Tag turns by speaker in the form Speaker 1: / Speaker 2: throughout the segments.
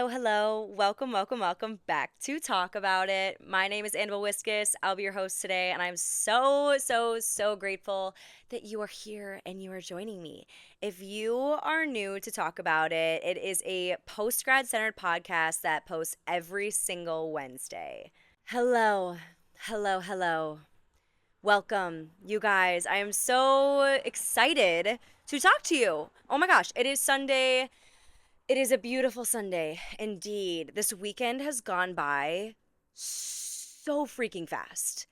Speaker 1: Hello. Welcome back to Talk About It. My name is Annabelle Wiskus. I'll be your host today, and I'm so grateful that you are here and you are joining me. If you are new to Talk About It, it is a post-grad centered podcast that posts every single Wednesday. Hello, hello. Welcome, you guys. I am so excited to talk to you. Oh my gosh, it is Sunday. It is a beautiful Sunday indeed. This weekend has gone by so freaking fast.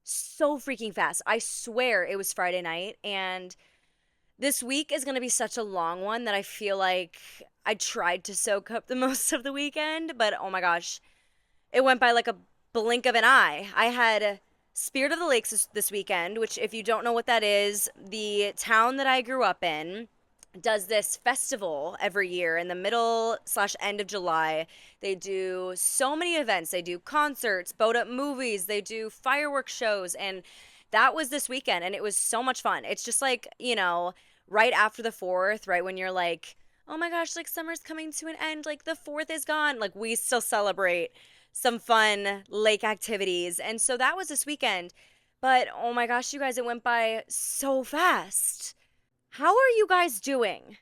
Speaker 1: So freaking fast. I swear it was Friday night, and this week is going to be such a long one that I feel like I tried to soak up the most of the weekend, but oh my gosh, it went by like a blink of an eye. I had Spirit of the Lakes this weekend, which, if you don't know what that is, the town that I grew up in does this festival every year in the middle slash end of July. They do so many events. They do concerts, boat up movies, they do fireworks shows, and that was this weekend, and it was so much fun. It's just like, right after the 4th, right when you're like, oh my gosh, like summer's coming to an end, like the 4th is gone, like we still celebrate some fun lake activities. And so that was this weekend. But oh my gosh, you guys, it went by so fast. How are you guys doing?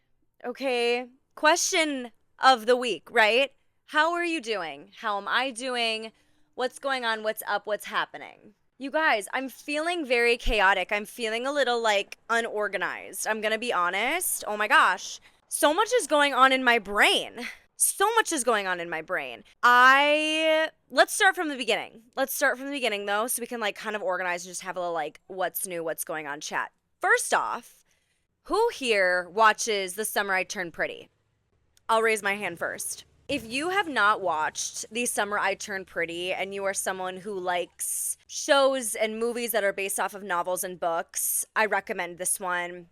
Speaker 1: Okay. Question of the week, right? How are you doing? How am I doing? What's going on? What's up? What's happening? You guys, I'm feeling very chaotic. I'm feeling a little like unorganized. I'm going to be honest. Oh my gosh. So much is going on in my brain. So much is going on in my brain. Let's start from the beginning. Let's start from the beginning though, so we can like kind of organize and just have a little like what's new, what's going on chat. First off, who here watches The Summer I Turned Pretty? I'll raise my hand first. If you have not watched The Summer I Turned Pretty and you are someone who likes shows and movies that are based off of novels and books, I recommend this one.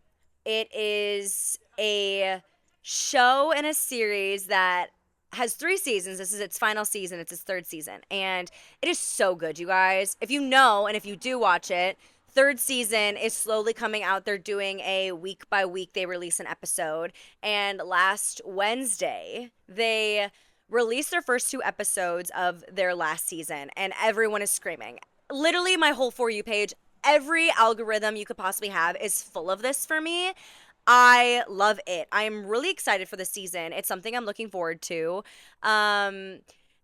Speaker 1: It is a show and a series that has 3 seasons. This is its final season. It's its 3rd season. And it is so good, you guys. If you know, and if you do watch it, 3rd season is slowly coming out. They're doing a week by week, they release an episode. And last Wednesday, they released their first 2 episodes of their last season. And everyone is screaming. Literally, my whole For You page, every algorithm you could possibly have is full of this for me. I love it. I am really excited for the season. It's something I'm looking forward to.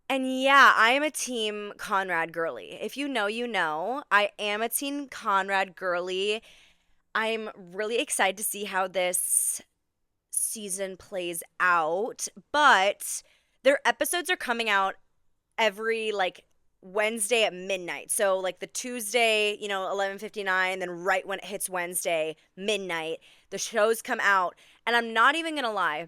Speaker 1: And yeah, I am a team Conrad girly. If you know, you know. I am a team Conrad girly. I'm really excited to see how this season plays out. But their episodes are coming out every like Wednesday at midnight. So like the Tuesday, 11:59, then right when it hits Wednesday, midnight, the shows come out. And I'm not even going to lie.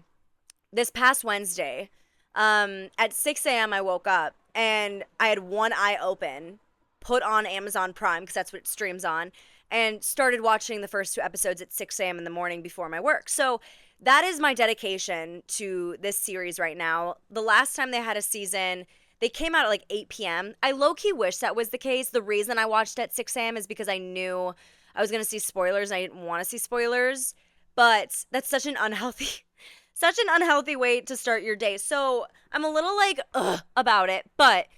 Speaker 1: This past Wednesday, at 6 a.m. I woke up and I had one eye open, put on Amazon Prime because that's what it streams on, and started watching the first 2 episodes at 6 a.m. in the morning before my work. So that is my dedication to this series right now. The last time they had a season, they came out at like 8 p.m. I low-key wish that was the case. The reason I watched at 6 a.m. is because I knew I was going to see spoilers and I didn't want to see spoilers. But that's such an unhealthy way to start your day. So I'm a little like, ugh, about it. But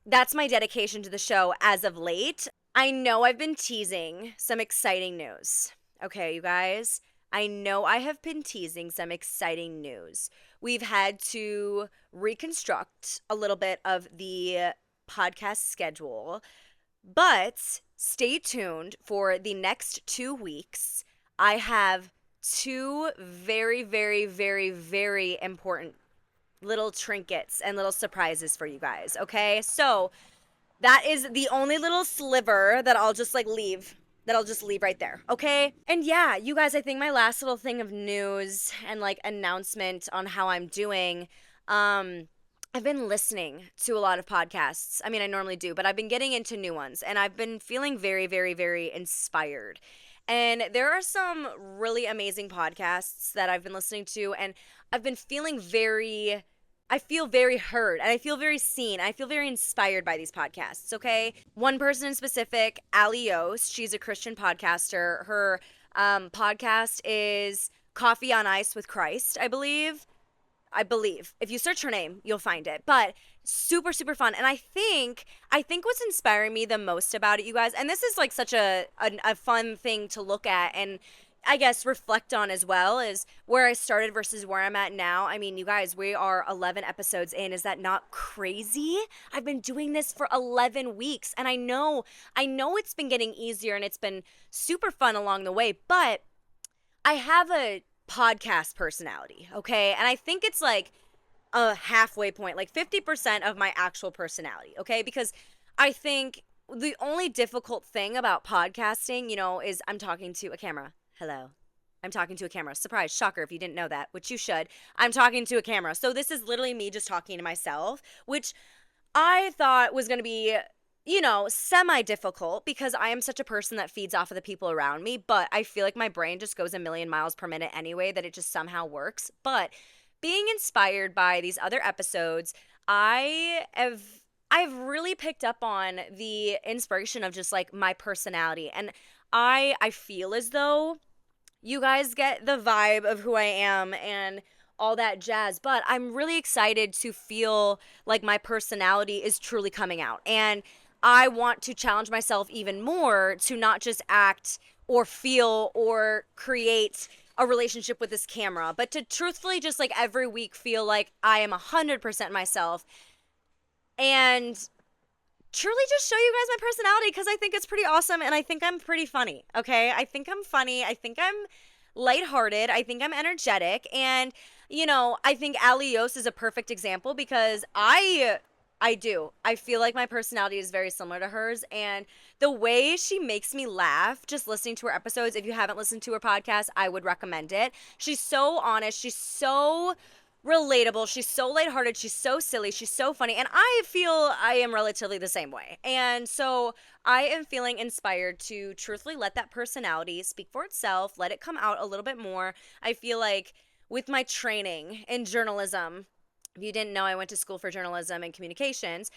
Speaker 1: that's my dedication to the show as of late. I know I've been teasing some exciting news. Okay, you guys? I know I have been teasing some exciting news. We've had to reconstruct a little bit of the podcast schedule, but stay tuned for the next 2 weeks. I have 2 very important little trinkets and little surprises for you guys, okay? So that is the only little sliver that I'll just leave right there, okay? And yeah, you guys, I think my last little thing of news and announcement on how I'm doing, I've been listening to a lot of podcasts. I mean, I normally do, but I've been getting into new ones, and I've been feeling very inspired. And there are some really amazing podcasts that I've been listening to, and I've been feeling I feel very heard, and I feel very seen. I feel very inspired by these podcasts, okay? One person in specific, Ali Yost, she's a Christian podcaster. Her podcast is Coffee on Ice with Christ, I believe. I believe. If you search her name, you'll find it. But super, super fun. And I think what's inspiring me the most about it, you guys, and this is like such a fun thing to look at and I guess reflect on as well, is where I started versus where I'm at now. I mean, you guys, we are 11 episodes in. Is that not crazy? I've been doing this for 11 weeks and I know it's been getting easier and it's been super fun along the way, but I have a podcast personality, okay? And I think it's like a halfway point, like 50% of my actual personality, okay? Because I think the only difficult thing about podcasting, is I'm talking to a camera. Hello. I'm talking to a camera. Surprise, shocker if you didn't know that, which you should. I'm talking to a camera. So this is literally me just talking to myself, which I thought was going to be, semi difficult because I am such a person that feeds off of the people around me. But I feel like my brain just goes a million miles per minute anyway, that it just somehow works. But being inspired by these other episodes, I've really picked up on the inspiration of just like my personality. And I feel as though you guys get the vibe of who I am and all that jazz. But I'm really excited to feel like my personality is truly coming out. And I want to challenge myself even more to not just act or feel or create a relationship with this camera, but to truthfully just like every week feel like I am 100% myself and truly just show you guys my personality because I think it's pretty awesome and I think I'm pretty funny, okay? I think I'm funny. I think I'm lighthearted. I think I'm energetic. And, I think Alios is a perfect example because I do. I feel like my personality is very similar to hers. And the way she makes me laugh, just listening to her episodes, if you haven't listened to her podcast, I would recommend it. She's so honest. She's so relatable. She's so lighthearted. She's so silly. She's so funny. And I feel I am relatively the same way. And so I am feeling inspired to truthfully let that personality speak for itself, let it come out a little bit more. I feel like with my training in journalism, if you didn't know, I went to school for journalism and communications.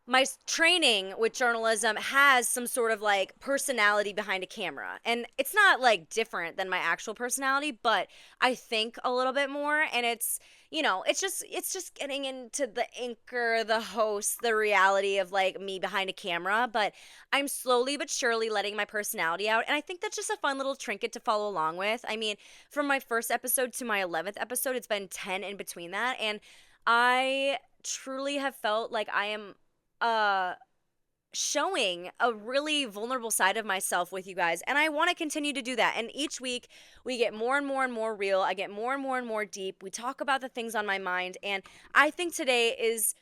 Speaker 1: My training with journalism has some sort of like personality behind a camera. And it's not like different than my actual personality, but I think a little bit more. And it's just getting into the anchor, the host, the reality of like me behind a camera. But I'm slowly but surely letting my personality out. And I think that's just a fun little trinket to follow along with. I mean, from my first episode to my 11th episode, it's been 10 in between that. And I truly have felt like I am uh showing a really vulnerable side of myself with you guys, and I want to continue to do that. And each week we get more and more and more real. I get more and more and more deep. We talk about the things on my mind, and I think today is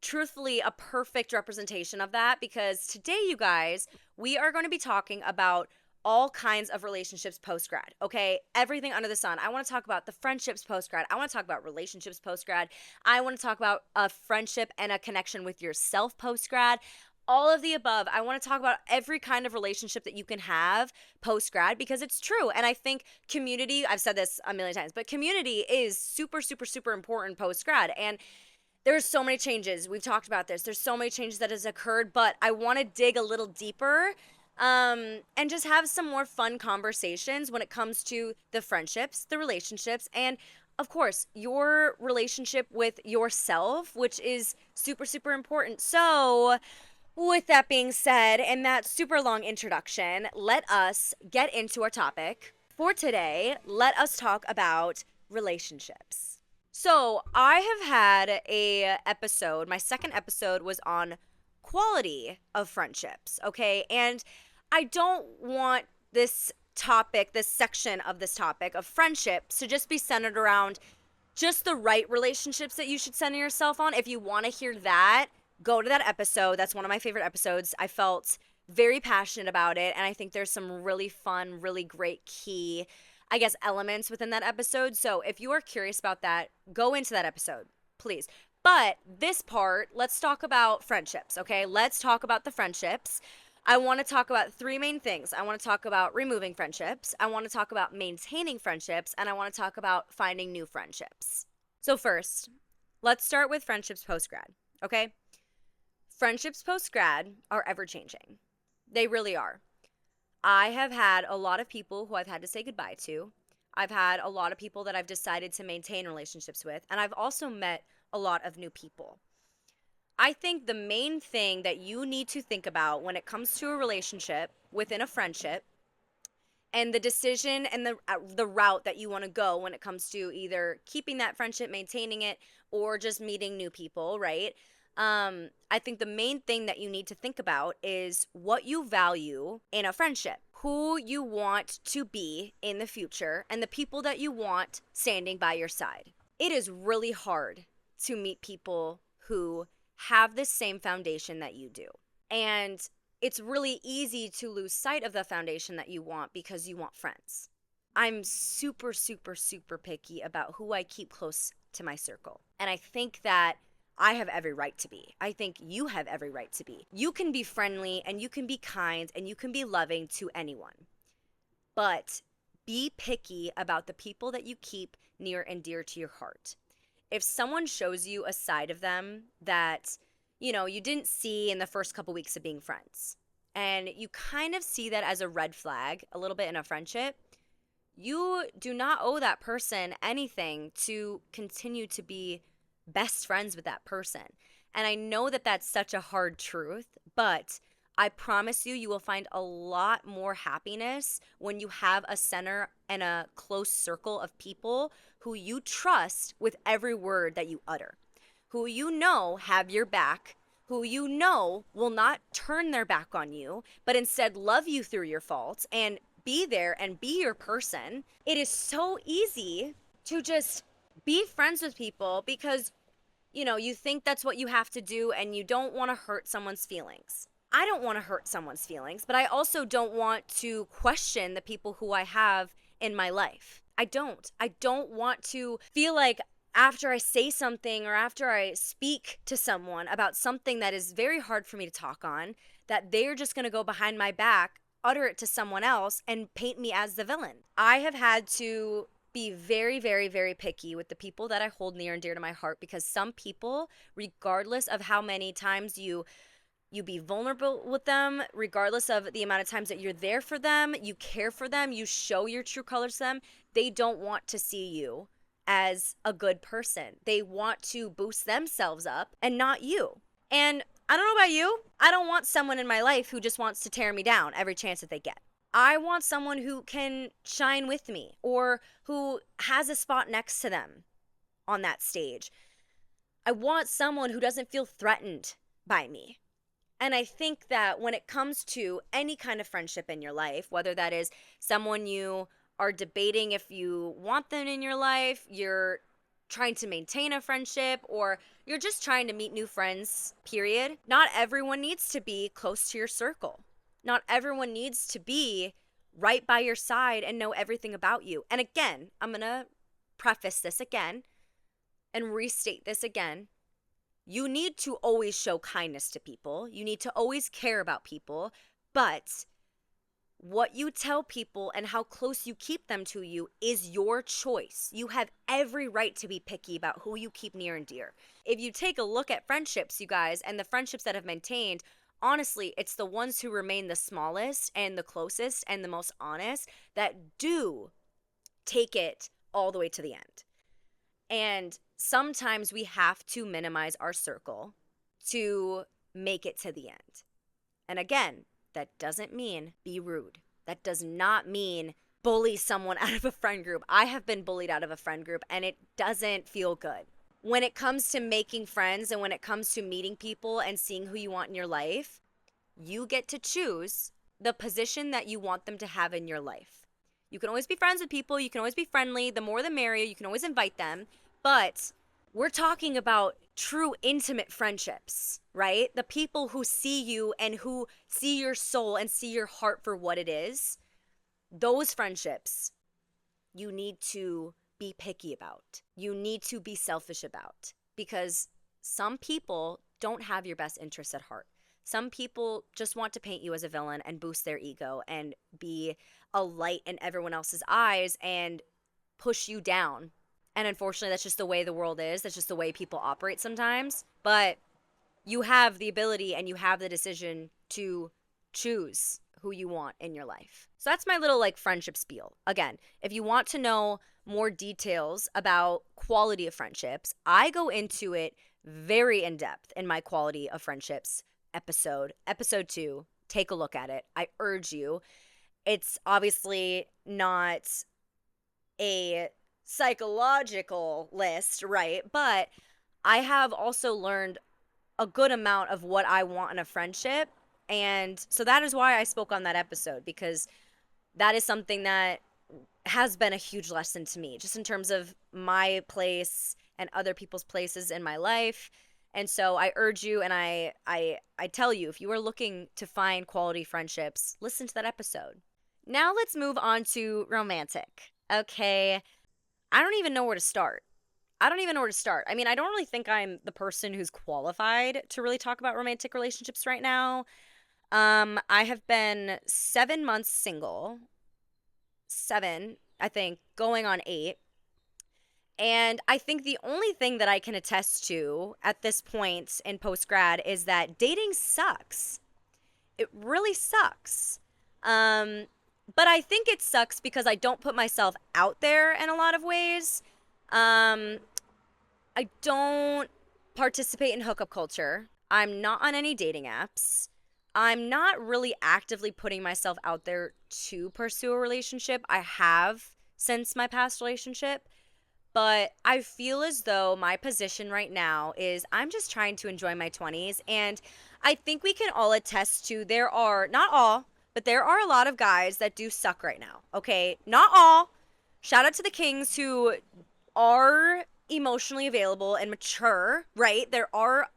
Speaker 1: truthfully a perfect representation of that, because today, you guys, we are going to be talking about all kinds of relationships post grad. Okay, everything under the sun. I want to talk about the friendships post grad. I want to talk about relationships post grad. I want to talk about a friendship and a connection with yourself post grad. All of the above. I want to talk about every kind of relationship that you can have post grad, because it's true. And I think community, I've said this a million times, but community is super, super, super important post grad. And there's so many changes. We've talked about this. There's so many changes that has occurred, but I want to dig a little deeper, and just have some more fun conversations when it comes to the friendships, the relationships, and of course, your relationship with yourself, which is super, super important. So, with that being said, and that super long introduction, let us get into our topic for today. Let us talk about relationships. So, I have had my second episode was on quality of friendships, okay? And I don't want this section of this topic of friendships to just be centered around just the right relationships that you should center yourself on. If you want to hear that, go to that episode. That's one of my favorite episodes. I felt very passionate about it, and I think there's some really fun, really great key, I guess, elements within that episode. So if you are curious about that, go into that episode, please. But this part, let's talk about friendships, okay? Let's talk about the friendships. I want to talk about three main things. I want to talk about removing friendships. I want to talk about maintaining friendships. And I want to talk about finding new friendships. So first, let's start with friendships post-grad, okay? Friendships post-grad are ever-changing. They really are. I have had a lot of people who I've had to say goodbye to. I've had a lot of people that I've decided to maintain relationships with, and I've also met a lot of new people. I think the main thing that you need to think about when it comes to a relationship within a friendship and the decision and the route that you want to go when it comes to either keeping that friendship, maintaining it, or just meeting new people, right? I think the main thing that you need to think about is what you value in a friendship, who you want to be in the future, and the people that you want standing by your side. It is really hard to meet people who have the same foundation that you do. And it's really easy to lose sight of the foundation that you want because you want friends. I'm super, super, super picky about who I keep close to my circle. And I think that I have every right to be. I think you have every right to be. You can be friendly and you can be kind and you can be loving to anyone. But be picky about the people that you keep near and dear to your heart. If someone shows you a side of them that, you didn't see in the first couple weeks of being friends, and you kind of see that as a red flag a little bit in a friendship, you do not owe that person anything to continue to be best friends with that person. And I know that that's such a hard truth, but I promise you, you will find a lot more happiness when you have a center and a close circle of people who you trust with every word that you utter, who you know have your back, who you know will not turn their back on you, but instead love you through your faults and be there and be your person. It is so easy to just be friends with people because, you think that's what you have to do and you don't want to hurt someone's feelings. I don't want to hurt someone's feelings, but I also don't want to question the people who I have in my life. I don't want to feel like after I say something or after I speak to someone about something that is very hard for me to talk on, that they're just going to go behind my back, utter it to someone else, and paint me as the villain. I have had to be very, very, very picky with the people that I hold near and dear to my heart, because some people, regardless of how many times you be vulnerable with them, regardless of the amount of times that you're there for them, you care for them, you show your true colors to them, they don't want to see you as a good person. They want to boost themselves up and not you. And I don't know about you, I don't want someone in my life who just wants to tear me down every chance that they get. I want someone who can shine with me or who has a spot next to them on that stage. I want someone who doesn't feel threatened by me. And I think that when it comes to any kind of friendship in your life, whether that is someone you are debating if you want them in your life, you're trying to maintain a friendship, or you're just trying to meet new friends, period, not everyone needs to be close to your circle. Not everyone needs to be right by your side and know everything about you. And again, I'm going to preface this again and restate this again. You need to always show kindness to people. You need to always care about people. But what you tell people and how close you keep them to you is your choice. You have every right to be picky about who you keep near and dear. If you take a look at friendships, you guys, and the friendships that have maintained, honestly, it's the ones who remain the smallest and the closest and the most honest that do take it all the way to the end. And sometimes we have to minimize our circle to make it to the end. And again, that doesn't mean be rude. That does not mean bully someone out of a friend group. I have been bullied out of a friend group and it doesn't feel good. When it comes to making friends and when it comes to meeting people and seeing who you want in your life, you get to choose the position that you want them to have in your life. You can always be friends with people. You can always be friendly. The more the merrier. You can always invite them. But we're talking about true intimate friendships, right? The people who see you and who see your soul and see your heart for what it is. Those friendships you need to be picky about. You need to be selfish about, because some people don't have your best interests at heart. Some people just want to paint you as a villain and boost their ego and be a light in everyone else's eyes and push you down. And unfortunately, that's just the way the world is. That's just the way people operate sometimes. But you have the ability and you have the decision to choose who you want in your life. So that's my little like friendship spiel. Again, if you want to know more details about quality of friendships, I go into it very in depth in my quality of friendships episode 2. Take a look at it. I urge you. It's obviously not a psychological list, right? But I have also learned a good amount of what I want in a friendship. And so that is why I spoke on that episode, because that is something that has been a huge lesson to me, just in terms of my place and other people's places in my life. And so I urge you, and I tell you, if you are looking to find quality friendships, listen to that episode. Now let's move on to romantic. Okay, I don't even know where to start. I don't even know where to start. I mean, I don't really think I'm the person who's qualified to really talk about romantic relationships right now. I have been 7 months single, 7, I think, going on 8. And I think the only thing that I can attest to at this point in post grad is that dating sucks. It really sucks. Um, but I think it sucks because I don't put myself out there in a lot of ways. Um, I don't participate in hookup culture. I'm not on any dating apps. I'm not really actively putting myself out there to pursue a relationship. I have since my past relationship, but I feel as though my position right now is I'm just trying to enjoy my 20s. And I think we can all attest to there are, not all, but there are a lot of guys that do suck right now. Okay. Not all. Shout out to the Kings who are emotionally available and mature, right? There are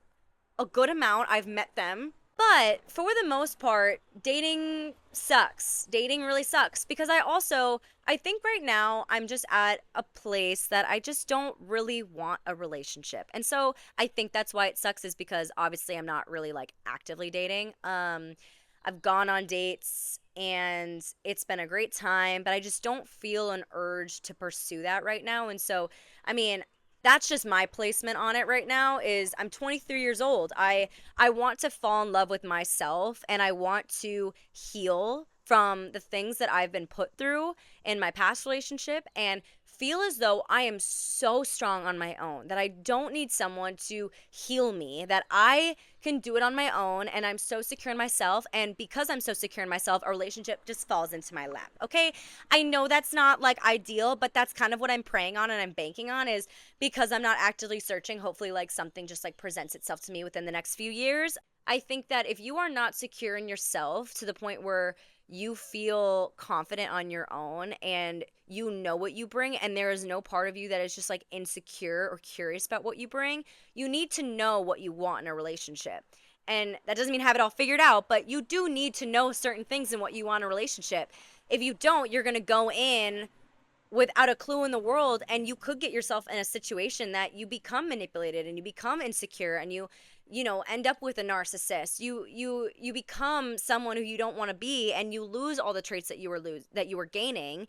Speaker 1: a good amount. I've met them. But for the most part, dating sucks. Dating really sucks because I think right now I'm just at a place that I just don't really want a relationship. And so I think that's why it sucks, is because obviously I'm not really like actively dating. I've gone on dates and it's been a great time, but I just don't feel an urge to pursue that right now. And so, I mean, that's just my placement on it right now. Is I'm 23 years old. I want to fall in love with myself, and I want to heal from the things that I've been put through in my past relationship, and feel as though I am so strong on my own that I don't need someone to heal me, that I can do it on my own, and I'm so secure in myself. And because I'm so secure in myself, a relationship just falls into my lap. Okay, I know that's not like ideal, but that's kind of what I'm praying on and I'm banking on, is because I'm not actively searching, hopefully like something just like presents itself to me within the next few years. I think that if you are not secure in yourself to the point where you feel confident on your own and you know what you bring, and there is no part of you that is just like insecure or curious about what you bring, you need to know what you want in a relationship. And that doesn't mean have it all figured out, but you do need to know certain things in what you want in a relationship. If you don't, you're going to go in without a clue in the world, and you could get yourself in a situation that you become manipulated and you become insecure, and you end up with a narcissist. You become someone who you don't want to be, and you lose all the traits that you were gaining,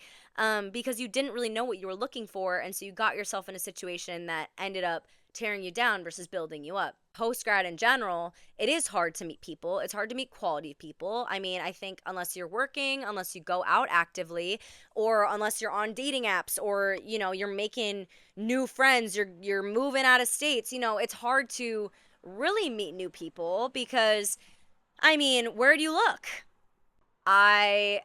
Speaker 1: because you didn't really know what you were looking for, and so you got yourself in a situation that ended up tearing you down versus building you up. Post grad in general, it is hard to meet people. It's hard to meet quality people. I mean, I think unless you're working, unless you go out actively, or unless you're on dating apps, or you're making new friends, you're moving out of states, it's hard to really meet new people because, I mean, where do you look? I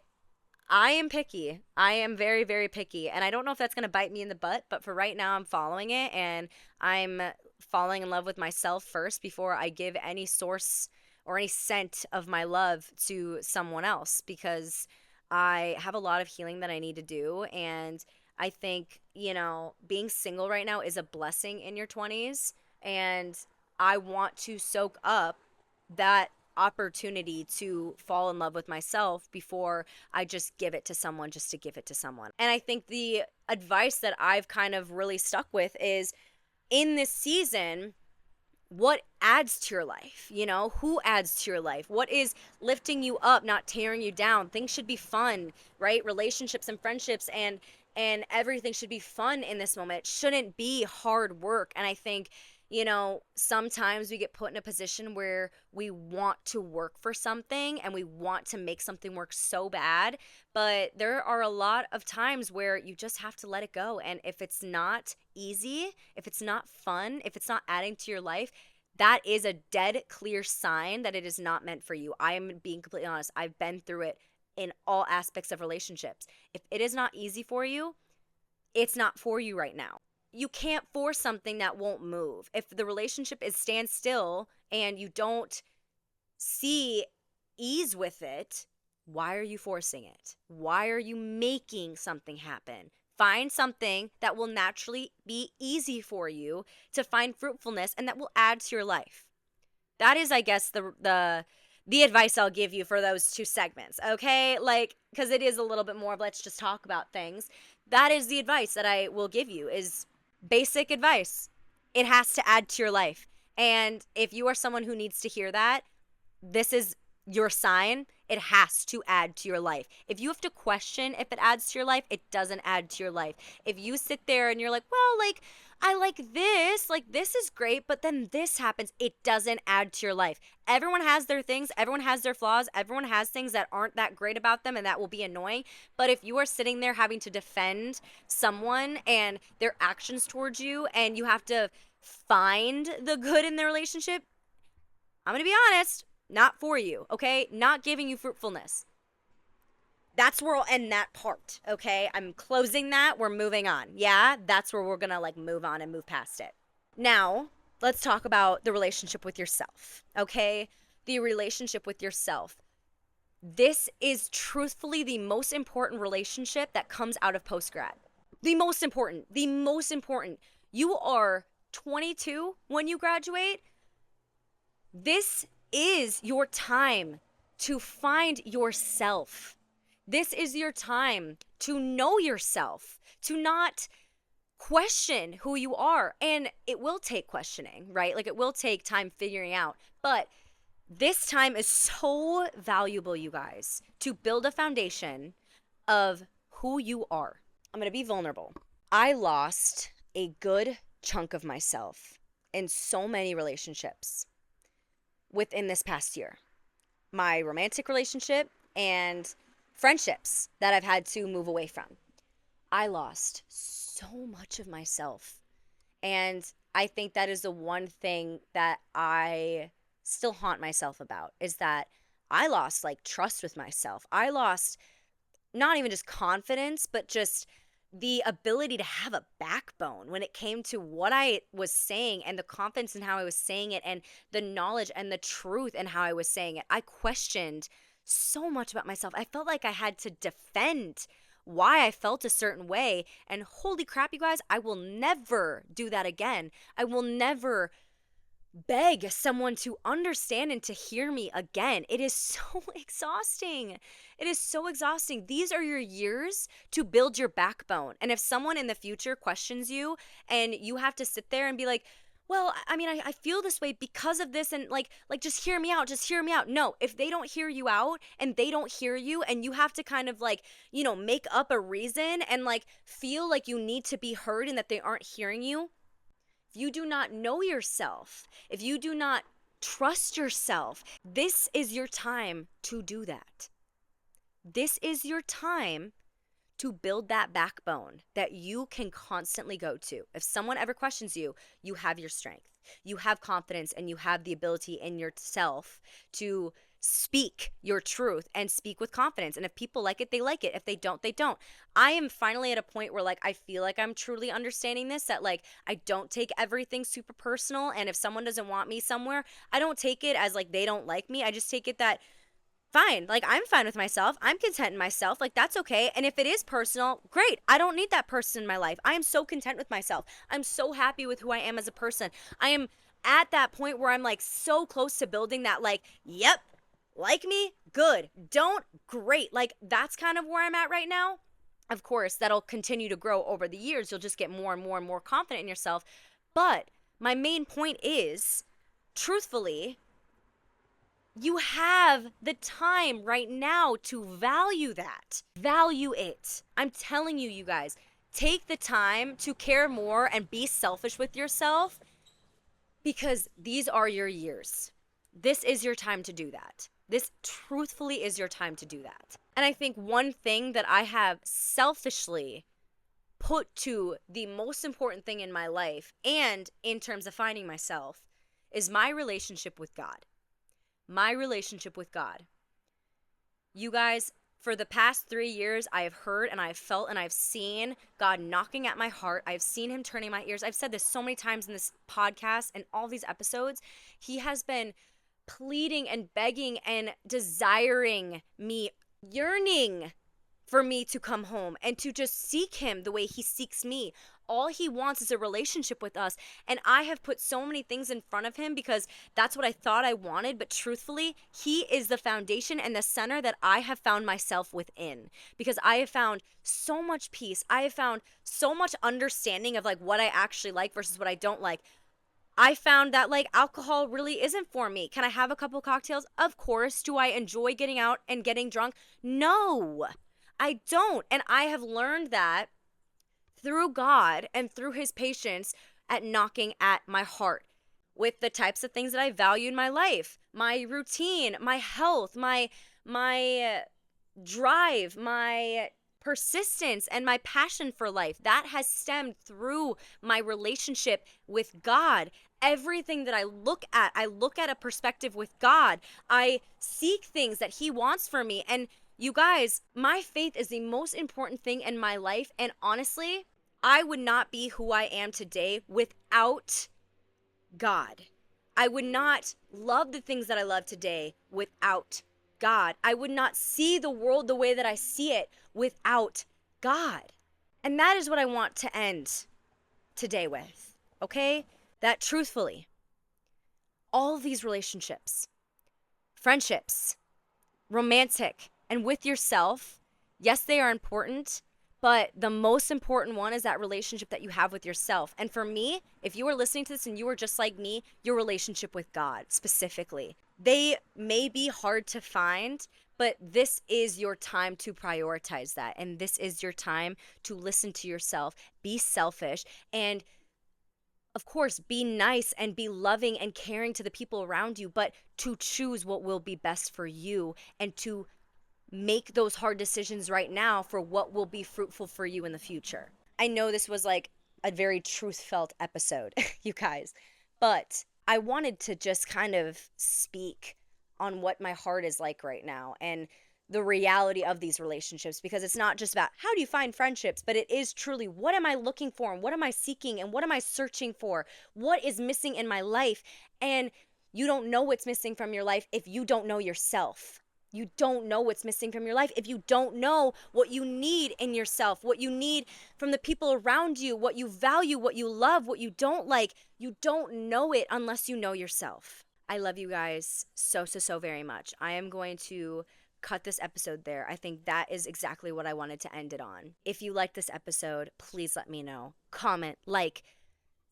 Speaker 1: I am picky. I am very, very picky. And I don't know if that's going to bite me in the butt, but for right now, I'm following it, and I'm falling in love with myself first before I give any source or any scent of my love to someone else, because I have a lot of healing that I need to do. And I think, being single right now is a blessing in your 20s. And I want to soak up that opportunity to fall in love with myself before I just give it to someone just to give it to someone. And I think the advice that I've kind of really stuck with is, in this season, what adds to your life? Who adds to your life? What is lifting you up, not tearing you down? Things should be fun, right? Relationships and friendships and everything should be fun in this moment. It shouldn't be hard work. And I think Sometimes we get put in a position where we want to work for something and we want to make something work so bad, but there are a lot of times where you just have to let it go. And if it's not easy, if it's not fun, if it's not adding to your life, that is a dead clear sign that it is not meant for you. I am being completely honest. I've been through it in all aspects of relationships. If it is not easy for you, it's not for you right now. You can't force something that won't move. If the relationship is standstill and you don't see ease with it, why are you forcing it? Why are you making something happen? Find something that will naturally be easy for you to find fruitfulness and that will add to your life. That is, I guess, the advice I'll give you for those two segments, okay? Because it is a little bit more of let's just talk about things. That is the advice that I will give you, is basic advice. It has to add to your life. And if you are someone who needs to hear that, this is your sign. It has to add to your life. If you have to question if it adds to your life, it doesn't add to your life. If you sit there and you're like, well, I like this is great, but then this happens, it doesn't add to your life. Everyone has their things, everyone has their flaws, everyone has things that aren't that great about them and that will be annoying. But if you are sitting there having to defend someone and their actions towards you and you have to find the good in the relationship, I'm going to be honest, not for you, okay? Not giving you fruitfulness. That's where I'll end that part, okay? I'm closing that. We're moving on. Yeah, that's where we're gonna move on and move past it. Now, let's talk about the relationship with yourself, okay? The relationship with yourself. This is truthfully the most important relationship that comes out of post-grad. The most important. The most important. You are 22 when you graduate. This is your time to find yourself. This is your time to know yourself, to not question who you are. And it will take questioning, right? It will take time figuring out. But this time is so valuable, you guys, to build a foundation of who you are. I'm going to be vulnerable. I lost a good chunk of myself in so many relationships within this past year. My romantic relationship and friendships that I've had to move away from. I lost so much of myself. And I think that is the one thing that I still haunt myself about, is that I lost trust with myself. I lost not even just confidence, but just the ability to have a backbone when it came to what I was saying and the confidence in how I was saying it and the knowledge and the truth in how I was saying it. I questioned so much about myself. I felt like I had to defend why I felt a certain way. And holy crap, you guys, I will never do that again. I will never beg someone to understand and to hear me again. It is so exhausting. It is so exhausting. These are your years to build your backbone. And if someone in the future questions you and you have to sit there and be like, well, I feel this way because of this, and just hear me out, just hear me out. No, if they don't hear you out and they don't hear you and you have to kind of make up a reason and feel like you need to be heard and that they aren't hearing you, if you do not know yourself, if you do not trust yourself, this is your time to do that. This is your time to build that backbone that you can constantly go to. If someone ever questions you, you have your strength. You have confidence and you have the ability in yourself to speak your truth and speak with confidence. And if people like it, they like it. If they don't, they don't. I am finally at a point where I feel like I'm truly understanding this, that I don't take everything super personal. And if someone doesn't want me somewhere, I don't take it as they don't like me. I just take it that fine. I'm fine with myself. I'm content in myself. That's okay. And if it is personal, great. I don't need that person in my life. I am so content with myself. I'm so happy with who I am as a person. I am at that point where I'm so close to building that yep, like me, good. Don't, great. That's kind of where I'm at right now. Of course, that'll continue to grow over the years. You'll just get more and more and more confident in yourself. But my main point is, truthfully, you have the time right now to value that. Value it. I'm telling you, you guys, take the time to care more and be selfish with yourself because these are your years. This is your time to do that. This truthfully is your time to do that. And I think one thing that I have selfishly put to the most important thing in my life and in terms of finding myself is my relationship with God. My relationship with God. You guys, for the past 3 years, I have heard and I have felt and I've seen God knocking at my heart. I've seen him turning my ears. I've said this so many times in this podcast and all these episodes. He has been pleading and begging and desiring me, yearning for me to come home and to just seek him the way he seeks me. All he wants is a relationship with us. And I have put so many things in front of him because that's what I thought I wanted. But truthfully, he is the foundation and the center that I have found myself within, because I have found so much peace. I have found so much understanding of like what I actually like versus what I don't like. I found that like alcohol really isn't for me. Can I have a couple cocktails? Of course. Do I enjoy getting out and getting drunk? No, I don't. And I have learned that through God and through his patience at knocking at my heart with the types of things that I value in my life, my routine, my health, my drive, my persistence, and my passion for life. That has stemmed through my relationship with God. Everything that I look at a perspective with God. I seek things that he wants for me. And you guys, my faith is the most important thing in my life. And honestly, I would not be who I am today without God. I would not love the things that I love today without God. I would not see the world the way that I see it without God. And that is what I want to end today with, okay? That truthfully, all of these relationships, friendships, romantic, and with yourself, yes, they are important, but the most important one is that relationship that you have with yourself. And for me, if you are listening to this and you are just like me, your relationship with God specifically. They may be hard to find, but this is your time to prioritize that. And this is your time to listen to yourself, be selfish, and of course, be nice and be loving and caring to the people around you, but to choose what will be best for you and to make those hard decisions right now for what will be fruitful for you in the future. I know this was like a very truth-felt episode, you guys, but I wanted to just kind of speak on what my heart is like right now and the reality of these relationships, because it's not just about how do you find friendships, but it is truly what am I looking for and what am I seeking and what am I searching for? What is missing in my life? And you don't know what's missing from your life if you don't know yourself. You don't know what's missing from your life if you don't know what you need in yourself, what you need from the people around you, what you value, what you love, what you don't like. You don't know it unless you know yourself. I love you guys so, so, so very much. I am going to cut this episode there. I think that is exactly what I wanted to end it on. If you like this episode, please let me know. Comment, like,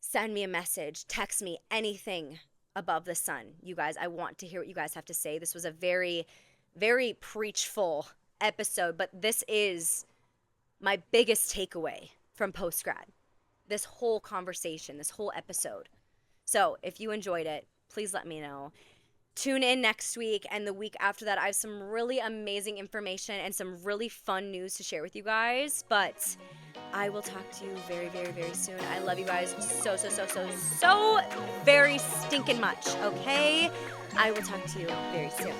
Speaker 1: send me a message, text me, anything above the sun. You guys, I want to hear what you guys have to say. This was a very, very preachful episode, but this is my biggest takeaway from Post-grad. This whole conversation, this whole episode. So if you enjoyed it, please let me know. Tune in next week and the week after that. I have some really amazing information and some really fun news to share with you guys. But I will talk to you very, very, very soon. I love you guys so, so, so, so, so very stinking much, okay? I will talk to you very soon.